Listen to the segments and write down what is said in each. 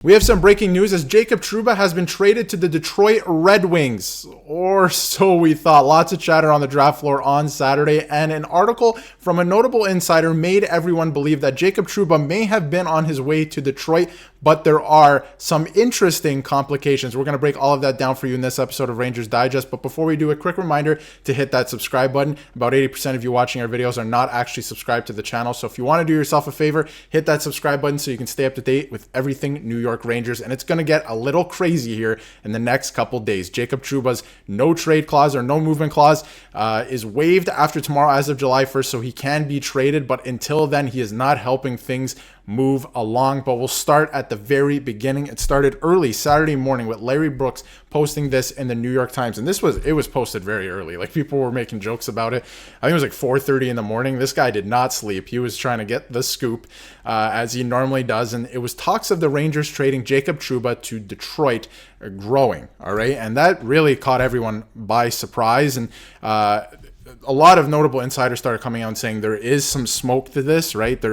We have some breaking news as Jacob Trouba has been traded to the Detroit Red Wings, or so we thought. Lots of chatter on the draft floor on Saturday, and an article from a notable insider made everyone believe that Jacob Trouba may have been on his way to Detroit, but there are some interesting complications. We're going to break all of that down for you in this episode of Rangers Digest, but before we do, a quick reminder to hit that subscribe button. About 80% of you watching our videos are not actually subscribed to the channel, so if you want to do yourself a favor, hit that subscribe button so you can stay up to date with everything New York Rangers, and it's going to get a little crazy here in the next couple days. Jacob Trouba's no trade clause or no movement clause is waived after tomorrow as of July 1st, so he can be traded, but until then, he is not helping things move along. But we'll start at the very beginning. It started early Saturday morning with Larry Brooks posting this in the New York Times, and it was posted very early. Like, people were making jokes about it. I think it was like 4:30 in the morning. This guy did not sleep. He was trying to get the scoop as he normally does, and it was talks of the Rangers trading Jacob Trouba to Detroit growing. All right, and that really caught everyone by surprise, and a lot of notable insiders started coming out and saying there is some smoke to this, right?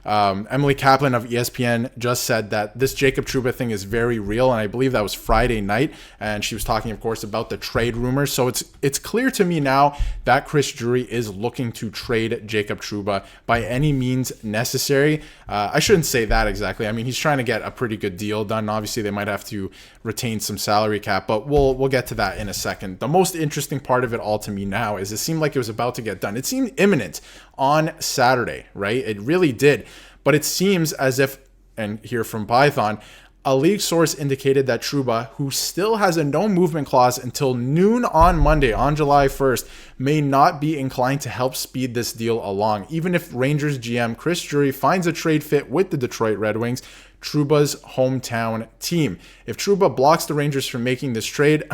Emily Kaplan of ESPN just said that this Jacob Trouba thing is very real, and I believe that was Friday night, and she was talking, of course, about the trade rumors. So it's clear to me now that Chris Drury is looking to trade Jacob Trouba by any means necessary. I shouldn't say that exactly. I mean, he's trying to get a pretty good deal done. Obviously, they might have to retain some salary cap, but we'll get to that in a second. The most interesting part of it all to me now is it seemed like it was about to get done. It seemed imminent on Saturday, right? It really did. But it seems as if, and here from Python, a league source indicated that Trouba, who still has a no movement clause until noon on Monday, on July 1st, may not be inclined to help speed this deal along. Even if Rangers GM Chris Drury finds a trade fit with the Detroit Red Wings, Trouba's hometown team. If Trouba blocks the Rangers from making this trade,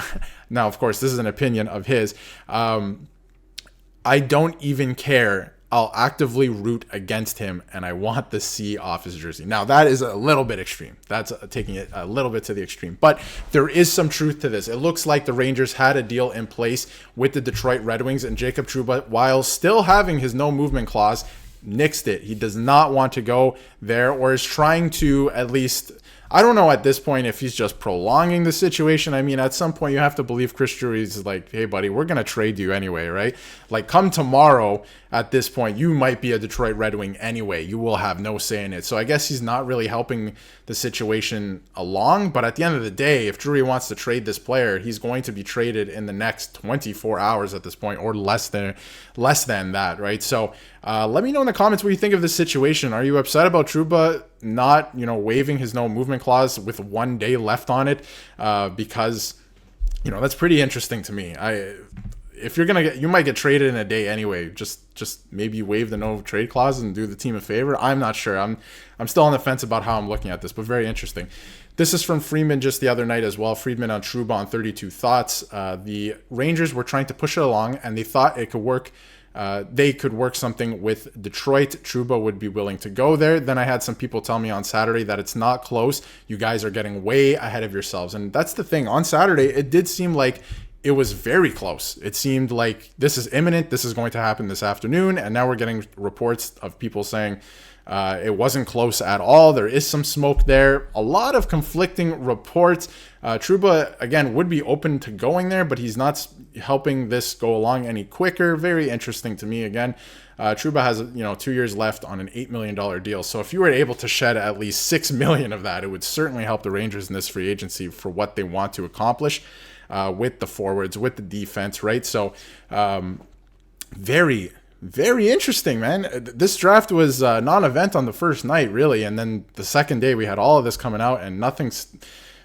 now, of course, this is an opinion of his, I don't even care. I'll actively root against him, and I want the C off his jersey. Now, that is a little bit extreme. That's taking it a little bit to the extreme. But there is some truth to this. It looks like the Rangers had a deal in place with the Detroit Red Wings, and Jacob Trouba, while still having his no movement clause, nixed it. He does not want to go there, or is trying to at least... I don't know at this point if he's just prolonging the situation. I mean, at some point you have to believe Chris Drury's like, hey, buddy, we're going to trade you anyway, right? Like, come tomorrow, at this point, you might be a Detroit Red Wing anyway. You will have no say in it. So I guess he's not really helping the situation along. But at the end of the day, if Drury wants to trade this player, he's going to be traded in the next 24 hours at this point, or less than that, right? So let me know in the comments what you think of this situation. Are you upset about Trouba not, waiving his no movement clause with 1 day left on it? Because, that's pretty interesting to me. If you're you might get traded in a day anyway. Just maybe waive the no trade clause and do the team a favor. I'm not sure. I'm still on the fence about how I'm looking at this, but very interesting. This is from Friedman just the other night as well. Friedman on Trouba on 32 Thoughts. The Rangers were trying to push it along, and they thought it could work. They could work something with Detroit. Trouba would be willing to go there. Then I had some people tell me on Saturday that it's not close. You guys are getting way ahead of yourselves. And that's the thing. On Saturday, it did seem like it was very close. It seemed like this is imminent. This is going to happen this afternoon. And now we're getting reports of people saying it wasn't close at all. There is some smoke there. A lot of conflicting reports. Trouba, again, would be open to going there, but he's not helping this go along any quicker. Very interesting to me. Again, Trouba has 2 years left on an $8 million deal. So if you were able to shed at least $6 million of that, it would certainly help the Rangers in this free agency for what they want to accomplish with the forwards, with the defense, right? So very, very interesting, man. This draft was a non-event on the first night, really. And then the second day, we had all of this coming out, and nothing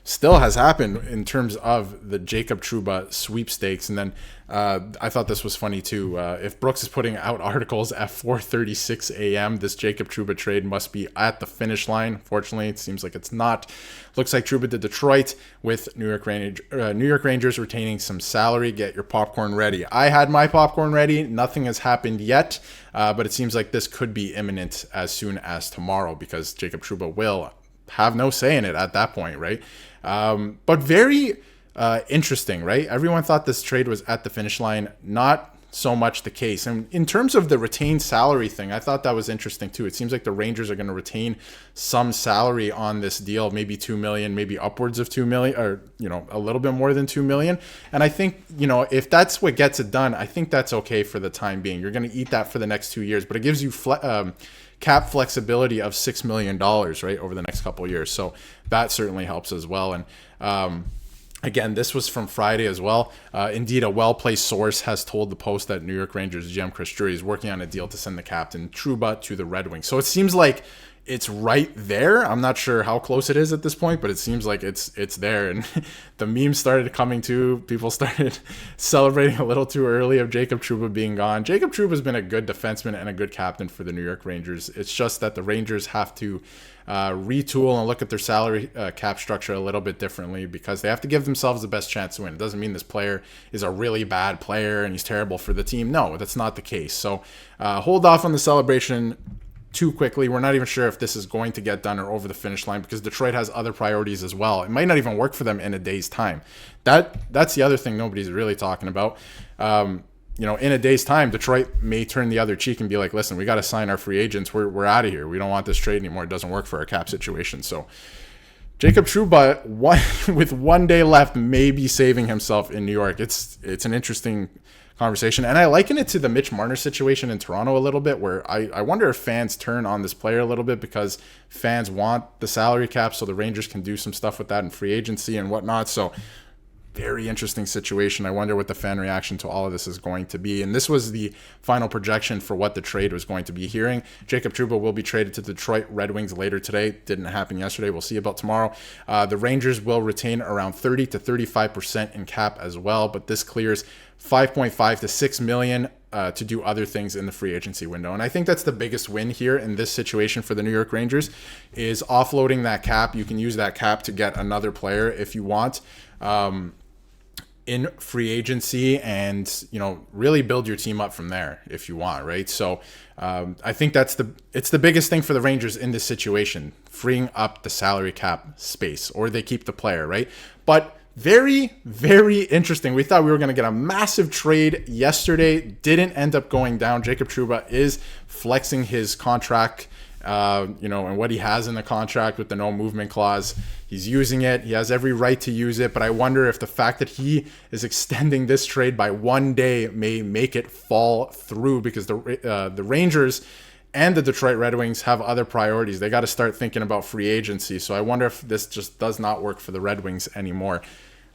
still has happened in terms of the Jacob Trouba sweepstakes. And then I thought this was funny too. If Brooks is putting out articles at 4:36 a.m., this Jacob Trouba trade must be at the finish line. Fortunately, it seems like it's not. Looks like Trouba to Detroit with New York Rangers retaining some salary. Get your popcorn ready. I had my popcorn ready. Nothing has happened yet, but it seems like this could be imminent as soon as tomorrow, because Jacob Trouba will have no say in it at that point, right? But very interesting, right? Everyone thought this trade was at the finish line. Not so much the case. And in terms of the retained salary thing, I thought that was interesting too. It seems like the Rangers are going to retain some salary on this deal, maybe $2 million, maybe upwards of $2 million, or, a little bit more than $2 million. And I think, if that's what gets it done, I think that's okay for the time being. You're going to eat that for the next 2 years, but it gives you cap flexibility of $6 million, right, over the next couple of years. So that certainly helps as well. And, again, this was from Friday as well. Indeed, a well-placed source has told the Post that New York Rangers GM Chris Drury is working on a deal to send the captain Trouba to the Red Wings. So it seems like it's right there. I'm not sure how close it is at this point, but it seems like it's there. And the memes started coming too. People started celebrating a little too early of Jacob Trouba being gone. Jacob Trouba has been a good defenseman and a good captain for the New York Rangers. It's just that the Rangers have to retool and look at their salary cap structure a little bit differently, because they have to give themselves the best chance to win. It doesn't mean this player is a really bad player and he's terrible for the team. No, that's not the case. So hold off on the celebration too quickly. We're not even sure if this is going to get done or over the finish line, because Detroit has other priorities as well. It might not even work for them in a day's time. That's the other thing nobody's really talking about. In a day's time, Detroit may turn the other cheek and be like, listen, we got to sign our free agents. We're out of here. We don't want this trade anymore. It doesn't work for our cap situation. So Jacob Trouba, with 1 day left, may be saving himself in New York. It's an interesting conversation. And I liken it to the Mitch Marner situation in Toronto a little bit, where I wonder if fans turn on this player a little bit because fans want the salary cap so the Rangers can do some stuff with that in free agency and whatnot. So very interesting situation. I wonder what the fan reaction to all of this is going to be. And this was the final projection for what the trade was going to be. Hearing Jacob Trouba will be traded to the Detroit Red Wings later today. Didn't happen yesterday. We'll see about tomorrow. The Rangers will retain around 30 to 35% in cap as well, but this clears 5.5 to 6 million to do other things in the free agency window. And I think that's the biggest win here in this situation for the New York Rangers, is offloading that cap. You can use that cap to get another player if you want in free agency, and really build your team up from there if you want, right? So I think it's the biggest thing for the Rangers in this situation, freeing up the salary cap space, or they keep the player, right? But very, very interesting. We thought we were going to get a massive trade yesterday. Didn't end up going down. Jacob Trouba is flexing his contract, and what he has in the contract with the no movement clause. He's using it. He has every right to use it. But I wonder if the fact that he is extending this trade by 1 day may make it fall through, because the Rangers and the Detroit Red Wings have other priorities. They got to start thinking about free agency. So I wonder if this just does not work for the Red Wings anymore.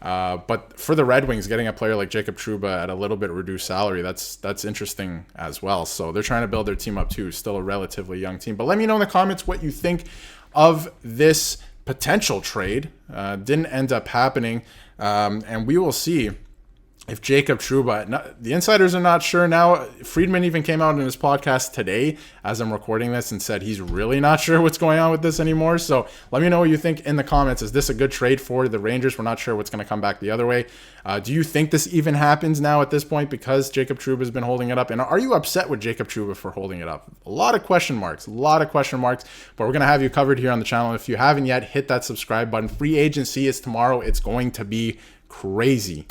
But for the Red Wings, getting a player like Jacob Trouba at a little bit reduced salary, that's interesting as well. So they're trying to build their team up too. Still a relatively young team. But let me know in the comments what you think of this potential trade. Didn't end up happening. And we will see if Jacob Trouba, the insiders are not sure now. Friedman even came out in his podcast today as I'm recording this and said he's really not sure what's going on with this anymore. So let me know what you think in the comments. Is this a good trade for the Rangers? We're not sure what's going to come back the other way. Do you think this even happens now at this point because Jacob Trouba has been holding it up? And are you upset with Jacob Trouba for holding it up? A lot of question marks, but we're going to have you covered here on the channel. If you haven't yet, hit that subscribe button. Free agency is tomorrow. It's going to be crazy.